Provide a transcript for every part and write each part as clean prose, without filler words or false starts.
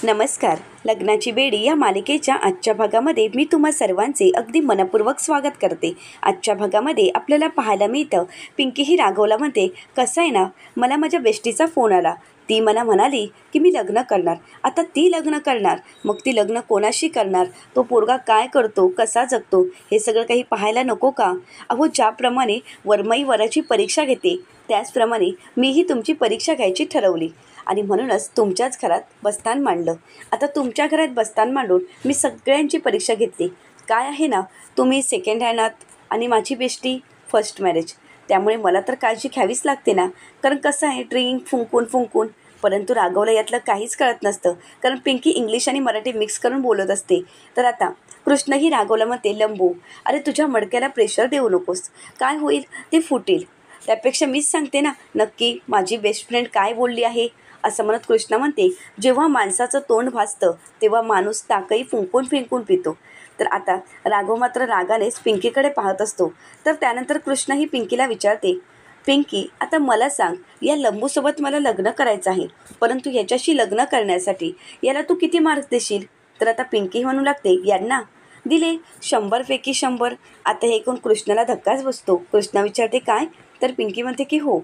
नमस्कार. लग्नाची बेडी या मालिकेच्या आजच्या भागामध्ये मी तुम्हा सर्वांचे अगदी मनपूर्वक स्वागत करते. आजच्या भागामध्ये आपल्याला पाहायला मिळतं, पिंकी ही राघवला म्हणते, कसं आहे ना, मला माझ्या बेस्टीचा फोन आला. ती मला म्हणाली की मी लग्न करणार. आता ती लग्न करणार, मग ती लग्न कोणाशी करणार, तो पोरगा काय करतो, कसा जगतो, हे सगळं काही पाहायला नको का? अहो, ज्याप्रमाणे वरमाई वराची परीक्षा घेते त्याचप्रमाणे मीही तुमची परीक्षा घ्यायची ठरवली आणि म्हणूनच तुमच्याच घरात बस्तान मांडलं. आता तुमच्या घरात बस्तान मांडून मी सगळ्यांची परीक्षा घेतली. काय आहे ना, तुम्ही सेकंड हँड आहात आणि माझी बेस्टी फर्स्ट मॅरेज, त्यामुळे मला तर काळजी घ्यावीच लागते ना. कारण कसं आहे, ड्रिंक फुंकून परंतु राघवला यातलं काहीच कळत नसतं, कारण पिंकी इंग्लिश आणि मराठी मिक्स करून बोलत असते. तर आता कृष्णही राघवला म्हणते, लंबू, अरे तुझ्या मडक्याला प्रेशर देऊ नकोस, काय होईल ते फुटेल. त्यापेक्षा मीच सांगते ना नक्की माझी बेस्ट फ्रेंड काय बोलली आहे, असं म्हणत कृष्णा म्हणते, जेव्हा माणसाचं तोंड भासतं तेव्हा माणूस ताकही फुंकून पितो. तर आता राघव मात्र रागानेच पिंकीकडे पाहत असतो. तर त्यानंतर कृष्णा ही पिंकीला विचारते, पिंकी, आता मला सांग, या लंबूसोबत मला लग्न करायचं आहे, परंतु याच्याशी लग्न करण्यासाठी याला तू किती मार्क्स देशील? तर आता पिंकी म्हणू लागते, यांना दिले 100पैकी 100. आता हे ऐकून कृष्णाला धक्काच बसतो. कृष्णा विचारते, काय? तर पिंकी म्हणते की हो,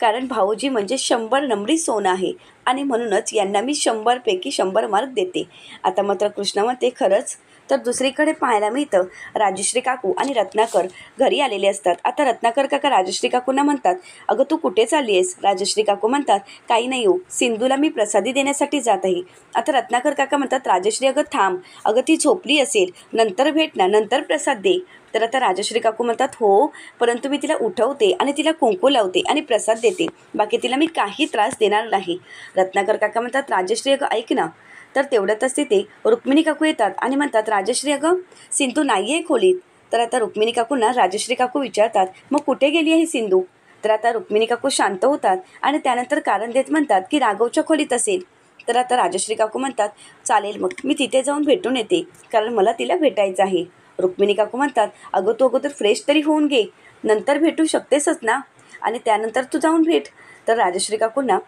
कारण भाऊजी म्हणजे 100 नंबरी सोनं आहे आणि म्हणूनच यांना मी 100पैकी 100 मार्क देते. आता मात्र कृष्णा म्हणते, खरंच? तर दुसरीकडे पाहायला मिळतं, राजश्री काकू आणि रत्नाकर घरी आलेले असतात. आता रत्नाकर काका राजश्री काकूंना म्हणतात, अगं तू कुठे चालली आहेस? राजश्री काकू म्हणतात, काही नाही हो, सिंधूला मी प्रसादी देण्यासाठी जात आहे. आता रत्नाकर काका म्हणतात, राजश्री अगं थांब, अगं ती झोपली असेल, नंतर भेट ना, नंतर प्रसाद दे. तर आता राजश्री काकू म्हणतात, हो, परंतु मी तिला उठवते आणि तिला कुंकू लावते आणि प्रसाद देते, बाकी तिला मी काही त्रास देणार नाही. रत्नाकर काका म्हणतात, राजश्री अगं ऐक ना. तर तेवढ्यातच तिथे रुक्मिणी काकू येतात आणि म्हणतात, राजश्री अगं सिंधू नाही आहे खोलीत. तर आता रुक्मिणी काकूंना राजश्री काकू विचारतात, मग कुठे गेली आहे सिंधू? तर आता रुक्मिणी काकू शांत होतात आणि त्यानंतर कारण देत म्हणतात की राघवच्या खोलीत असेल. तर आता राजश्री काकू म्हणतात, चालेल, मग मी तिथे जाऊन भेटून येते, कारण मला तिला भेटायचं आहे. रुक्मिणी काकू म्हणतात, अगं तू अगोदर फ्रेश तरी होऊन घे, नंतर भेटू शकतेसच ना, आणि त्यानंतर तू जाऊन भेट. तर राजश्री काकूंना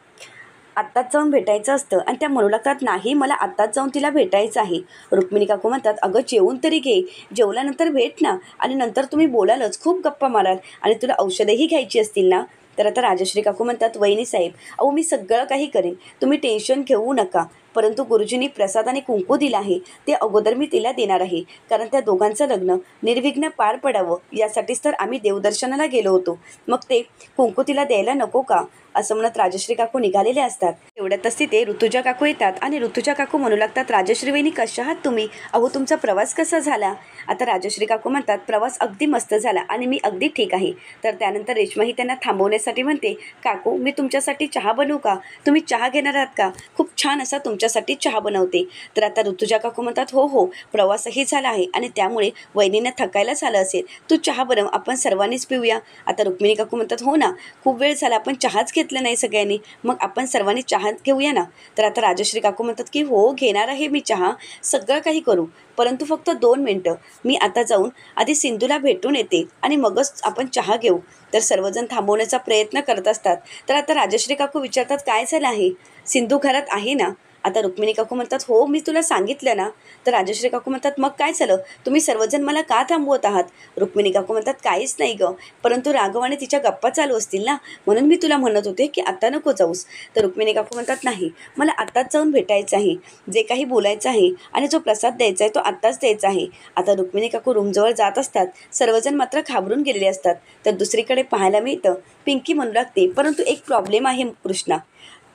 आत्ताच जाऊन भेटायचं असतं आणि त्या म्हणू लागतात, नाही, मला आत्ताच जाऊन तिला भेटायचं आहे. रुक्मिणी काकू म्हणतात, अगं जेवून तरी घे, जेवल्यानंतर भेट ना, आणि नंतर तुम्ही बोलालच, खूप गप्पा माराल आणि तुला औषधंही घ्यायची असतील ना. तर आता राजश्री काकू म्हणतात, वहिनी साहेब, अहो मी सगळं काही करेन, तुम्ही टेन्शन घेऊ नका, परंतु गुरुजींनी प्रसाद आणि कुंकू दिला आहे ते अगोदर मी तिला देणार आहे, कारण त्या दोघांचं लग्न निर्विघ्न पार पडावं यासाठीच तर आम्ही देवदर्शनाला गेलो होतो, मग ते कुंकू तिला द्यायला नको का, असं म्हणत राजश्री काकू निघालेले असतात. एवढ्यातच तिथे ऋतुजा काकू येतात आणि ऋतुजा काकू म्हणू लागतात, राजश्री वहिनी कशा आहात तुम्ही? अहो तुमचा प्रवास कसा झाला? आता राजश्री काकू म्हणतात, प्रवास अगदी मस्त झाला आणि मी अगदी ठीक आहे. तर त्यानंतर रेश्माही त्यांना थांबवण्यासाठी म्हणते, काकू मी तुमच्यासाठी चहा बनवू का? तुम्ही चहा घेणार आहात का? खूप छान असा तुमच्यासाठी चहा बनवते. तर आता ऋतुजा काकू म्हणतात, हो हो, प्रवासही झाला आहे आणि त्यामुळे वहिनींना थकायला झालं असेल, तू चहा बनव, आपण सर्वांनीच पिऊया. आता रुक्मिणी काकू म्हणतात, हो ना, खूप वेळ झाला, आपण चहाच घेतला नाही सगळ्यांनी, मग आपण सर्वांनी चहा घेऊया ना. तर आता राजश्री काकू म्हणतात की हो, घेणार आहे मी चहा, सगळं काही करू, परंतु फक्त 2 मिनटं, मी आता जाऊन आधी सिंधूला भेटून येते आणि मगच आपण चहा घेऊ. तर सर्वजण थांबवण्याचा प्रयत्न करत असतात. तर आता राजश्री काकू विचारतात, काय झालं आहे, सिंधू घरात आहे ना? आता रुक्मिणी काकू म्हणतात, हो, मी तुला सांगितलं ना. तर राजश्री काकू म्हणतात, मग काय झालं, तुम्ही सर्वजण मला का थांबवत आहात? रुक्मिणी काकू म्हणतात, काहीच नाही गं, परंतु राघव आणि तिच्या गप्पा चालू असतील ना, म्हणून मी तुला म्हणत होते की आता नको जाऊस. तर रुक्मिणी काकू म्हणतात, नाही, मला आत्ताच जाऊन भेटायचं आहे, जे काही बोलायचं आहे आणि जो प्रसाद द्यायचा आहे तो आत्ताच द्यायचा आहे. आता रुक्मिणी काकू रूमजवळ जात असतात, सर्वजण मात्र घाबरून गेलेले असतात. तर दुसरीकडे पाहायला मिळतं, पिंकी म्हणू लागते, परंतु एक प्रॉब्लेम आहे कृष्णा,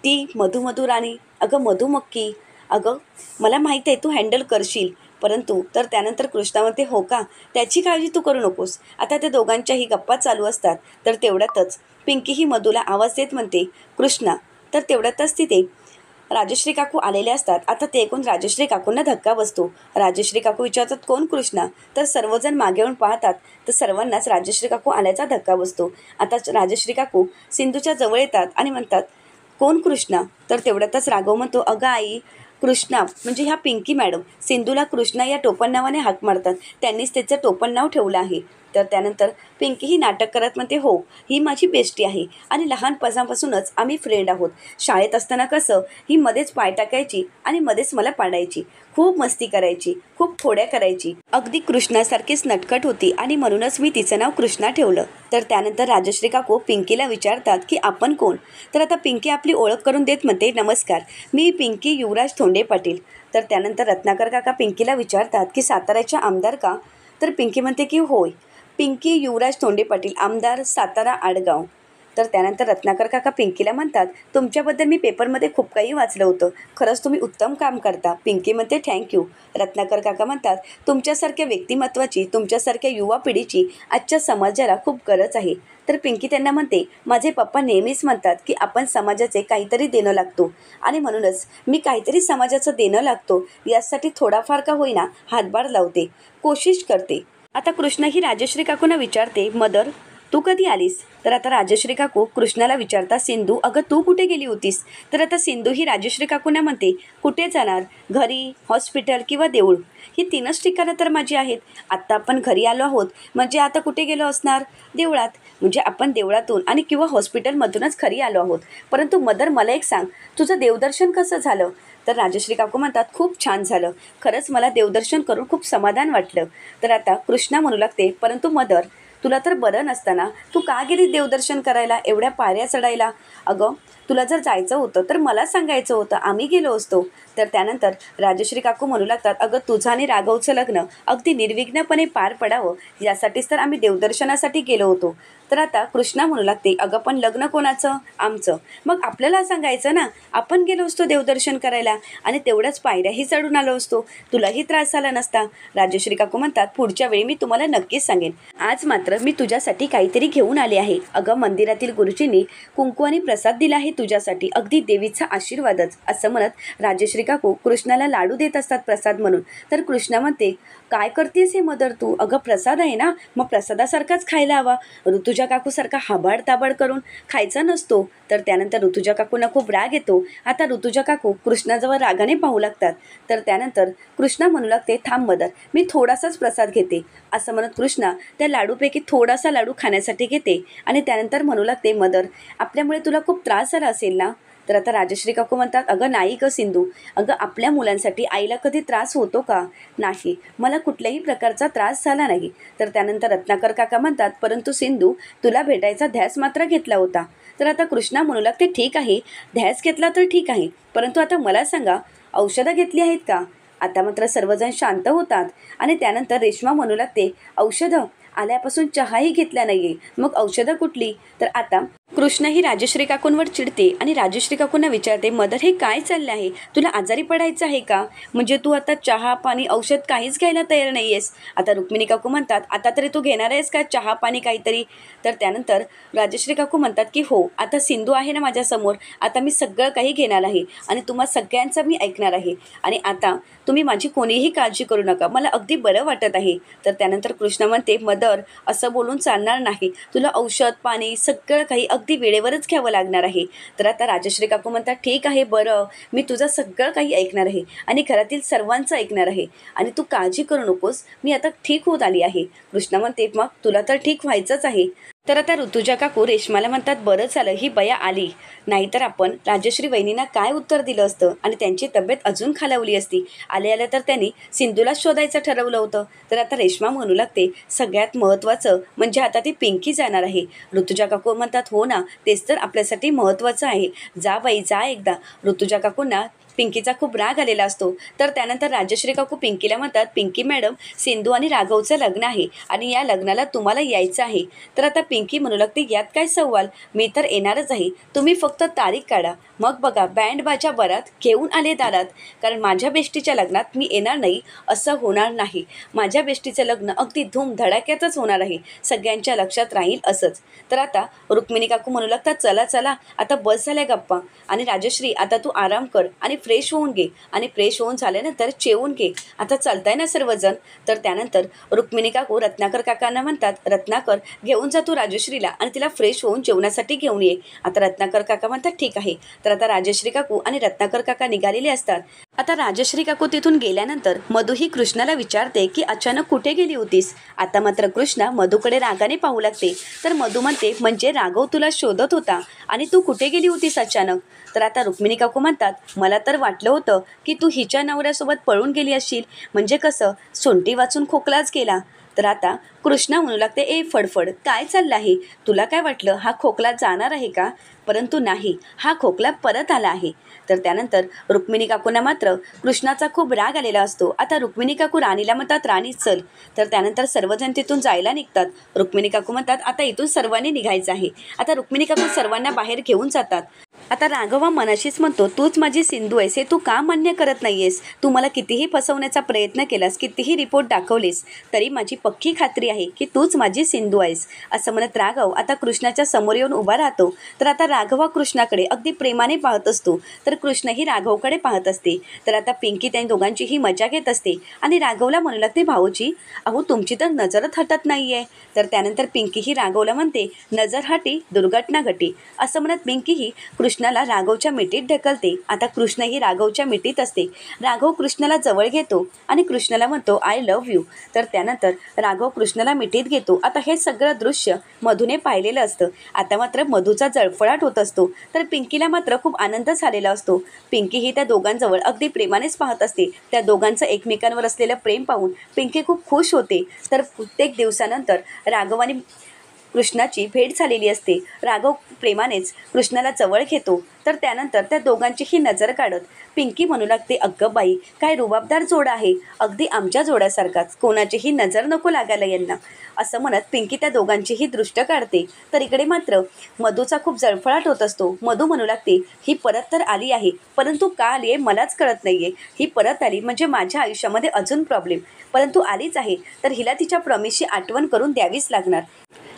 ती मधू राणी, अगं मधुमक्की, अगं मला माहीत आहे तू हँडल करशील, परंतु. तर त्यानंतर कृष्णा म्हणते, हो का, त्याची काळजी तू करू नकोस. आता त्या दोघांच्याही गप्पा चालू असतात. तर तेवढ्यातच पिंकी ही मधूला आवाज देत म्हणते, कृष्णा. तर तेवढ्यातच तिथे राजश्री काकू आलेले असतात. आता ते ऐकून राजश्री काकूंना धक्का बसतो. राजश्री काकू विचारतात, कोण कृष्णा? तर सर्वजण मागे येऊन पाहतात, तर सर्वांनाच राजश्री काकू आल्याचा धक्का बसतो. आता राजश्री काकू सिंधूच्या जवळ येतात आणि म्हणतात, कोण कृष्णा? तर तेवढ्यातच राघव म्हणतो, अगं आई, कृष्णा म्हणजे ह्या पिंकी मॅडम सिंधूला कृष्णा या टोपण नावाने हाक मारतात, त्यांनीच त्याचं टोपण नाव ठेवलं आहे. तर त्यानंतर पिंकी ही नाटक करत म्हणते, हो ही माझी बेस्टी आहे आणि लहानपणापासूनच आम्ही फ्रेंड आहोत. शाळेत असताना कसं ही मध्येच पाय टाकायची आणि मध्येच मला पाडायची, खूप मस्ती करायची, खूप खोड्या करायची, अगदी कृष्णासारखीच नटखट होती आणि म्हणूनच मी तिचं नाव कृष्णा ठेवलं. तर त्यानंतर राजश्री काकू पिंकीला विचारतात की आपण कोण. तर आता पिंकी आपली ओळख करून देत म्हणते, नमस्कार मी पिंकी युवराज धोंडे पाटील. तर त्यानंतर रत्नाकर काका पिंकीला विचारतात की साताऱ्याच्या आमदार का. तर पिंकी म्हणते की होय, पिंकी युवराज धोंडे पाटील, आमदार सातारा आडगाव. तर त्यानंतर रत्नाकर काका पिंकीला म्हणतात, तुमच्याबद्दल मी पेपरमध्ये खूप काही वाचलं होतं, खरंच तुम्ही उत्तम काम करता. पिंकी म्हणते थँक्यू. रत्नाकर काका म्हणतात, तुमच्यासारख्या व्यक्तिमत्वाची, तुमच्यासारख्या युवा पिढीची आजच्या समाजाला खूप गरज आहे. तर पिंकी त्यांना म्हणते, माझे पप्पा नेहमीच म्हणतात की आपण समाजाचे काहीतरी देणं लागतो आणि म्हणूनच मी काहीतरी समाजाचं देणं लागतो यासाठी थोडाफार का होईना हातभार लावते, कोशिश करते. आता कृष्णा ही राजश्री काकूंना विचारते, मदर तू कधी आलीस. तर आता राजश्री काकू कृष्णाला विचारता, सिंधू अगं तू कुठे गेली होतीस. तर आता सिंधू ही राजश्री काकूंना म्हणते, कुठे जाणार, घरी, हॉस्पिटल किंवा देऊळ, ही 3च ठिकाणं तर माझी आहेत. आत्ता आपण घरी आलो आहोत म्हणजे आता कुठे गेलो असणार, देवळात, म्हणजे आपण देवळातून आणि किंवा हॉस्पिटलमधूनच घरी आलो आहोत. परंतु मदर मला एक सांग, तुझं देवदर्शन कसं झालं. तर राजश्री काकू म्हणतात, खूप छान झालं, खरंच मला देवदर्शन करून खूप समाधान वाटलं. तर आता कृष्णा म्हणू लागते, परंतु मदर तुला तर बरं नसताना तू का गेली देवदर्शन करायला, एवढ्या पायऱ्या चढायला. अगं तुला जर जायचं होतं तर मला सांगायचं होतं, आम्ही गेलो असतो. तर त्यानंतर राजश्री काकू म्हणू लागतात, अगं तुझं आणि राघवचं लग्न अगदी निर्विघ्नपणे पार पडावं यासाठीच तर आम्ही देवदर्शनासाठी गेलो होतो. तर आता कृष्णा म्हणू लागते, अगं पण लग्न कोणाचं, आमचं, मग आपल्याला सांगायचं ना, आपण गेलो असतो देवदर्शन करायला आणि तेवढ्याच पायऱ्याही चढून आलो असतो, तुलाही त्रास झाला नसता. राजश्री काकू म्हणतात, पुढच्या वेळी मी तुम्हाला नक्कीच सांगेन, आज मात्र मी तुझ्यासाठी काहीतरी घेऊन आले आहे. अगं मंदिरातील गुरुजींनी कुंकू आणि प्रसाद दिला आहे तुझ्यासाठी, अगदी देवीचा आशीर्वादच, असं म्हणत राजश्री काकू कृष्णाला लाडू देत असतात प्रसाद म्हणून. तर कृष्णा म्हणते, काय करतेस हे मदर तू, अगं प्रसाद आहे ना, मग प्रसादासारखाच खायला हवा, ऋतुजा काकूसारखा हाबाड ताबाड करून खायचा नसतो. तर त्यानंतर ऋतुजा काकूंना खूप राग येतो. आता ऋतुजा काकू कृष्णाजवळ रागाने पाहू लागतात. तर त्यानंतर कृष्णा म्हणू लागते, थांब मदर मी थोडासाच प्रसाद घेते, असं म्हणत कृष्णा त्या लाडूपैकी थोडासा लाडू खाण्यासाठी घेते आणि त्यानंतर म्हणू लागते, मदर आपल्यामुळे तुला खूप त्रास झाला असेल ना. तर आता राजश्री काकू म्हणतात, अगं नाही गं सिंधू, अगं आपल्या मुलांसाठी आईला कधी त्रास होतो का. नाही, मला कुठल्याही प्रकारचा त्रास झाला नाही. तर त्यानंतर रत्नाकर काका म्हणतात, परंतु सिंधू तुला भेटायचा ध्यास मात्र घेतला होता. तर आता कृष्णा म्हणू लागते, ठीक आहे ध्यास घेतला तर ठीक आहे, परंतु आता मला सांगा औषधं घेतली आहेत का. आता मात्र सर्वजण शांत होतात आणि त्यानंतर रेश्मा म्हणू लागते, औषधं, आल्यापासून चहाही घेतला नाहीये, मग औषधं कुठली. तर आता कृष्णा ही राजश्री काकूंवर चिडते आणि राजश्री काकूंना विचारते, मदर हे काय चाललं आहे, तुला आजारी पडायचं आहे का, म्हणजे तू आता चहा पाणी औषध काहीच घ्यायला तयार नाही आहेस. आता रुक्मिणी काकू म्हणतात, आता तरी तू घेणार आहेस का चहा पाणी काहीतरी. तर त्यानंतर राजश्री काकू म्हणतात की हो, आता सिंधू आहे ना माझ्यासमोर, आता मी सगळं काही घेणार आहे आणि तुम्हा सगळ्यांचं मी ऐकणार आहे आणि आता तुम्ही माझी कोणीही काळजी करू नका, मला अगदी बरं वाटत आहे. तर त्यानंतर कृष्णा म्हणते, मदर असं बोलून चालणार नाही, तुला औषध पाणी सगळं काही अगदी वेळेवरच घ्यावं लागणार आहे. तर आता राजश्री काकू म्हणतात, ठीक आहे बरं, मी तुझं सगळं काही ऐकणार आहे आणि घरातील सर्वांचं ऐकणार आहे आणि तू काळजी करू नकोस, मी आता ठीक होत आली आहे. कृष्णा म्हणते, मग तुला तर ठीक व्हायचंच आहे. तर आता ऋतुजा काकू रेश्माला म्हणतात, बरं झालं ही बया आली, नाहीतर आपण राजश्री वहिनींना काय उत्तर दिलं असतं आणि त्यांची तब्येत अजून खालावली असती. आल्या आल्या तर त्यांनी सिंधूलाच शोधायचं ठरवलं होतं. तर आता रेश्मा म्हणू लागते, सगळ्यात महत्त्वाचं म्हणजे आता ती पिंकी जाणार आहे. ऋतुजा काकू म्हणतात, हो ना, तेच तर आपल्यासाठी महत्त्वाचं आहे, जा बाई जा एकदा. ऋतुजा काकूंना पिंकीचा खूप राग आलेला असतो. तर त्यानंतर राजश्री काकू पिंकीला म्हणतात, पिंकी मॅडम सिंधू आणि राघवचं लग्न आहे आणि या लग्नाला तुम्हाला यायचं आहे. तर आता पिंकी म्हणू लागते, यात काय सवाल, मी तर येणारच आहे, तुम्ही फक्त तारीख काढा, मग बघा बँड बाजा बरात घेऊन आले दारात, कारण माझ्या बेष्टीच्या लग्नात मी येणार नाही असं होणार नाही. माझ्या बेष्टीचं लग्न अगदी धूमधडाक्यातच होणार आहे, सगळ्यांच्या लक्षात राहील असंच. तर आता रुक्मिणी काकू म्हणू लागतात, चला चला आता बस झाल्या गप्पा आणि राजश्री आता तू आराम कर आणि फ्रेश होऊन घे आणि फ्रेश होऊन झाल्यानंतर जेवून घे, आता चालताय ना सर्वजण. तर त्यानंतर रुक्मिणी काकू रत्नाकर काकांना म्हणतात, रत्नाकर घेऊन जा तू राजश्रीला आणि तिला फ्रेश होऊन जेवणासाठी घेऊन ये. आता रत्नाकर काका म्हणतात, ठीक आहे. तर आता राजश्री काकू आणि रत्नाकर काका निघालेले असतात आता राजश्री काकू तिथून गेल्यानंतर मधु ही कृष्णाला विचारते की अचानक कुठे गेली होतीस. आता मात्र कृष्णा मधूकडे रागाने पाहू लागते. तर मधु म्हणते म्हणजे राघव तुला शोधत होता आणि तू कुठे गेली होतीस अचानक. तर आता रुक्मिणी काकू म्हणतात मला तर वाटलं होतं की तू हिच्या नवऱ्यासोबत पळून गेली असशील. म्हणजे कसं सोंटी वाचून खोकलाच गेला. तर आता कृष्णा म्हणू लागते ए फडफड काय चाललं आहे. तुला काय वाटलं हा खोकला जाणार आहे का. परंतु नाही, हा खोकला परत आला आहे. तर त्यानंतर रुक्मिणी काकूंना मात्र कृष्णाचा खूप राग आलेला असतो. आता रुक्मिणी काकू राणीला म्हणतात राणी चल. तर त्यानंतर सर्वजण तिथून जायला निघतात. रुक्मिणी काकू म्हणतात आता इथून सर्वांनी निघायचं आहे. आता रुक्मिणी काकू सर्वांना बाहेर घेऊन जातात. आता राघवा मनाशीच म्हणतो तूच माझी सिंधू आहेस हे तू का मान्य करत नाहीयेस. तू मला कितीही फसवण्याचा प्रयत्न केलास, कितीही रिपोर्ट दाखवलेस, तरी माझी पक्की खात्री आहे की तूच माझी सिंधू आहेस. असं म्हणत राघव आता कृष्णाच्या समोर येऊन उभा राहतो. तर आता राघवा कृष्णाकडे अगदी प्रेमाने पाहत असतो. तर कृष्णही राघवकडे पाहत असते. तर आता पिंकी त्या दोघांची ही मजा घेत असते आणि राघवला म्हणू लागते भाऊजी अहो तुमची तर नजरच हटत नाहीये. तर त्यानंतर पिंकीही राघवला म्हणते नजर हटी दुर्घटना घटी. असं म्हणत पिंकीही कृष्णाला राघवच्या मिठीत ढकलते. आता कृष्णही राघवच्या मिठीत असते. राघव कृष्णाला जवळ घेतो आणि कृष्णाला म्हणतो आय लव्ह यू. तर त्यानंतर राघव कृष्णाला मिठीत घेतो. आता हे सगळं दृश्य मधूने पाहिलेलं असतं. आता मात्र मधूचा जळफळाट होत असतो. तर पिंकीला मात्र खूप आनंद झालेला असतो. पिंकी ही त्या दोघांजवळ अगदी प्रेमानेच पाहत असते. त्या दोघांचं एकमेकांवर असलेलं प्रेम पाहून पिंकी खूप खुश होते. तर प्रत्येक दिवसानंतर राघव आणि कृष्णाची भेट झालेली असते. राघव प्रेमानेच कृष्णाला जवळ घेतो. तर त्यानंतर त्या दोघांचीही नजर काढत पिंकी म्हणू लागते अगं बाई काय रुबाबदार जोडा आहे, अगदी आमच्या जोड्यासारखाच, कोणाचीही नजर नको लागायला यांना. असं म्हणत पिंकी त्या दोघांचीही दृष्ट काढते. तर इकडे मात्र मधूचा खूप जळफळाट होत असतो. मधू म्हणू लागते ही परत तर आली आहे, परंतु का आली आहे मलाच कळत नाहीये. ही परत आली म्हणजे माझ्या आयुष्यामध्ये अजून प्रॉब्लेम, परंतु आलीच आहे तर हिला तिच्या प्रॉमिसची आठवण करून द्यावीच लागणार.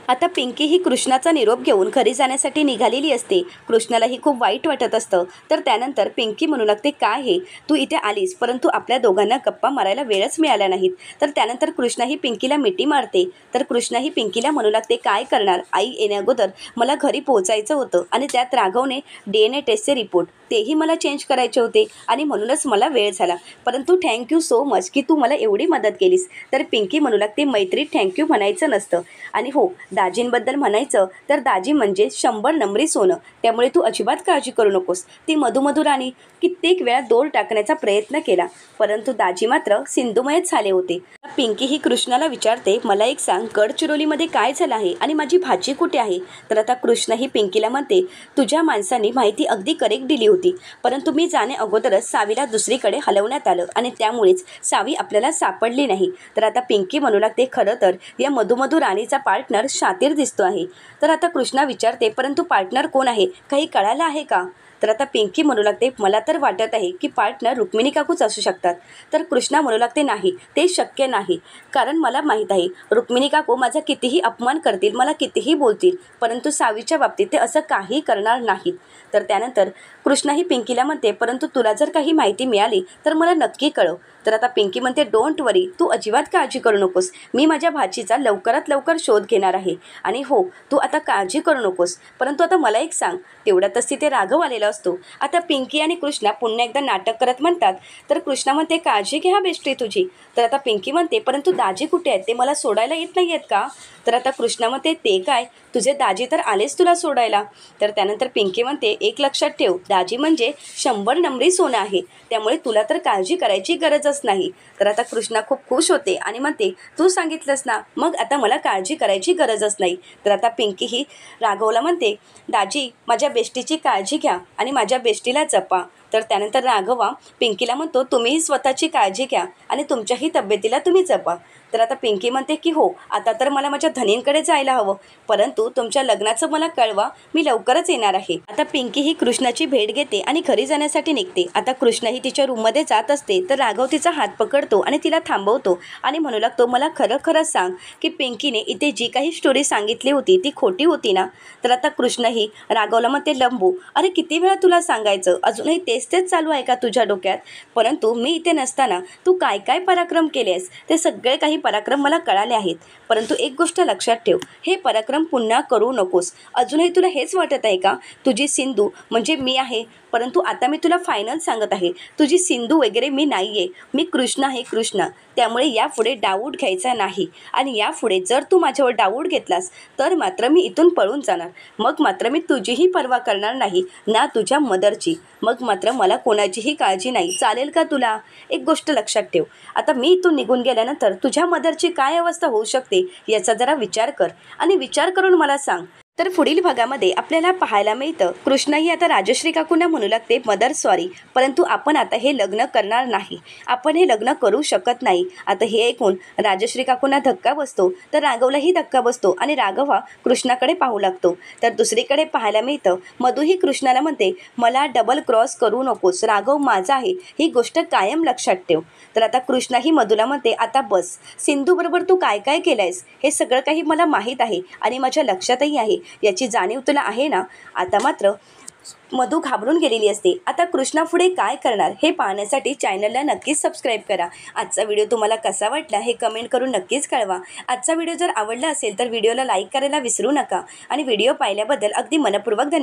आता पिंकी ही कृष्णाचा निरोप घेऊन घरी जाण्यासाठी निघालेली असते. कृष्णालाही खूप वाईट वाटत असतं. तर त्यानंतर पिंकी म्हणू लागते काय हे तू इथे आलीस परंतु आपल्या दोघांना गप्पा मारायला वेळच मिळाला नाहीत. तर त्यानंतर कृष्णाही पिंकीला मिठी मारते. तर कृष्णाही पिंकीला म्हणू लागते काय करणार, आई येण्याअगोदर मला घरी पोहोचायचं होतं आणि त्यात राघवने DNA टेस्टचे रिपोर्ट तेही मला चेंज करायचे होते आणि म्हणूनच मला वेळ झाला. परंतु थँक्यू सो मच की तू मला एवढी मदत केलीस. तर पिंकी म्हणू लागते मैत्रीत थँक्यू म्हणायचं नसतं. आणि हो दाजींबद्दल म्हणायचं तर दाजी म्हणजे 100 नंबरी सोनं. त्यामुळे तू अजिबात काळजी करू नकोस. ती मधू राणी कित्येक वेळा दोर टाकण्याचा प्रयत्न केला परंतु दाजी मात्र सिंधुमयच झाले होते. पिंकी ही कृष्णाला विचारते मला एक सांग गडचिरोलीमध्ये काय झालं आहे आणि माझी भाची कुठे आहे. तर आता कृष्ण ही पिंकीला म्हणते तुझ्या माणसांनी माहिती अगदी करेक्ट दिली होती, परंतु मी जाणे अगोदरच सावीला दुसरीकडे हलवण्यात आलं आणि त्यामुळेच सावी आपल्याला सापडली नाही. तर आता पिंकी म्हणू लागते खरं तर या मधू राणीचा पार्टनर शातीर दिसतो आहे. तर आता कृष्णा विचारते परंतु पार्टनर कोण आहे, काही कळालं आहे का. तर आता पिंकी म्हणू लागते मला तर वाटत आहे की पार्टनर रुक्मिणी काकूच असू शकतात. तर कृष्णा म्हणू लागते नाही ते शक्य नाही, कारण मला माहीत आहे रुक्मिणी काकू माझा कितीही अपमान करतील, मला कितीही बोलतील, परंतु सावीच्या बाबतीत ते असं काही करणार नाहीत. तर त्यानंतर कृष्णाही पिंकीला म्हणते परंतु तुला जर काही माहिती मिळाली तर मला नक्की कळव. तर आता पिंकी म्हणते डोंट वरी, तू अजिबात काळजी करू नकोस, मी माझ्या भाचीचा लवकरात लवकर शोध घेणार आहे. आणि हो तू आता काळजी करू नकोस. परंतु आता मला एक सांग. तेवढ्यातच तिथे राघव आलेला असतो. आता पिंकी आणि कृष्णा पुन्हा एकदा नाटक करत म्हणतात. तर कृष्णा म्हणते काळजी घ्या बेस्टी तुझी. तर आता पिंकी म्हणते परंतु दाजी कुठे आहेत, ते मला सोडायला येत नाही आहेत का. तर आता कृष्णा म्हणते ते काय, तुझे दाजी तर आलेच तुला सोडायला. तर त्यानंतर पिंकी म्हणते एक लक्षात ठेव दाजी म्हणजे 100 नंबरी सोनं आहे, त्यामुळे तुला तर काळजी करायची गरजच नाही. तर आता कृष्णा खूप खुश होते आणि म्हणते तू सांगितलंस ना, मग आता मला काळजी करायची गरजच नाही. तर आता पिंकी ही राघवला म्हणते दाजी माझ्या बेस्टीची काळजी घ्या आणि माझ्या बेस्टीला जपा. तर त्यानंतर राघवा पिंकीला म्हणतो तुम्हीही स्वतःची काळजी घ्या आणि तुमच्याही तब्येतीला तुम्ही जपा. तर आता पिंकी म्हणते की हो आता तर मला माझ्या धनींकडे जायला हवं, परंतु तुमच्या लग्नाचं मला कळवा, मी लवकरच येणार आहे. आता पिंकी ही कृष्णाची भेट घेते आणि घरी जाण्यासाठी निघते. आता कृष्णा ही तिच्या रूममध्ये जात असते. तर राघव तिचा हात पकडतो आणि तिला थांबवतो आणि म्हणू लागतो मला खरं सांग की पिंकीने इथे जी काही स्टोरी सांगितली होती ती खोटी होती ना. तर आता कृष्ण ही राघवला म्हणते लंबू अरे किती वेळा तुला सांगायचं, अजूनही तेच चालू आहे का तुझ्या डोक्यात. परंतु मी इथे नसताना तू काय काय पराक्रम केलेस ते सगळे काही पराक्रम मला कळाले आहेत, परंतु एक गोष्ट लक्षात ठेव, हे पराक्रम पुन्हा करू नकोस. अजूनही तुला हेच वाटत आहे का तुझी सिंधू म्हणजे मी आहे, परंतु आता मी तुला फायनल सांगत आहे, तुझी सिंधू वगैरे मी नाही आहे. मी कृष्ण आहे, कृष्ण. त्यामुळे यापुढे डाऊट घ्यायचा नाही आणि यापुढे जर तू माझ्यावर डाऊट घेतलास तर मात्र मी इथून पळून जाणार. मग मात्र मी तुझीही पर्वा करणार नाही, ना तुझ्या मदरची. मग मात्र मला कोणाचीही काळजी नाही. चालेल का तुला? एक गोष्ट लक्षात ठेव, आता मी इथून निघून गेल्यानंतर तुझ्या मदरची काय अवस्था होऊ शकते याचा जरा विचार कर आणि विचार करून मला सांग. तर पुढील भागामध्ये आपल्याला पाहायला मिळतं, कृष्णाही आता राजश्री काकूंना म्हणू लागते, मदर सॉरी, परंतु आपण आता हे लग्न करणार नाही. आपण हे लग्न करू शकत नाही. आता हे ऐकून राजश्री काकूंना धक्का बसतो, तर राघवलाही धक्का बसतो आणि राघव हा कृष्णाकडे पाहू लागतो. तर दुसरीकडे पाहायला मिळतं, मधूही कृष्णाला म्हणते, मला डबल क्रॉस करू नकोस, राघव माझा आहे, ही गोष्ट कायम लक्षात ठेव. तर आता कृष्णाही मधूला म्हणते, आता बस, सिंधूबरोबर तू काय काय केलं आहेस हे सगळं काही मला माहीत आहे आणि माझ्या लक्षातही आहे, याची जाणीव तुला आहे ना. आता मात्र मधू घाबरून गेलेली असते. आता कृष्णा पुढे काय करणार हे पाहण्यासाठी चॅनलला नक्कीच सबस्क्राईब करा. आजचा व्हिडिओ तुम्हाला कसा वाटला हे कमेंट करून नक्कीच कळवा. आजचा व्हिडिओ जर आवडला असेल तर व्हिडिओला लाईक करायला विसरू नका आणि व्हिडिओ पाहिल्याबद्दल अगदी मनपूर्वक धन्यवाद.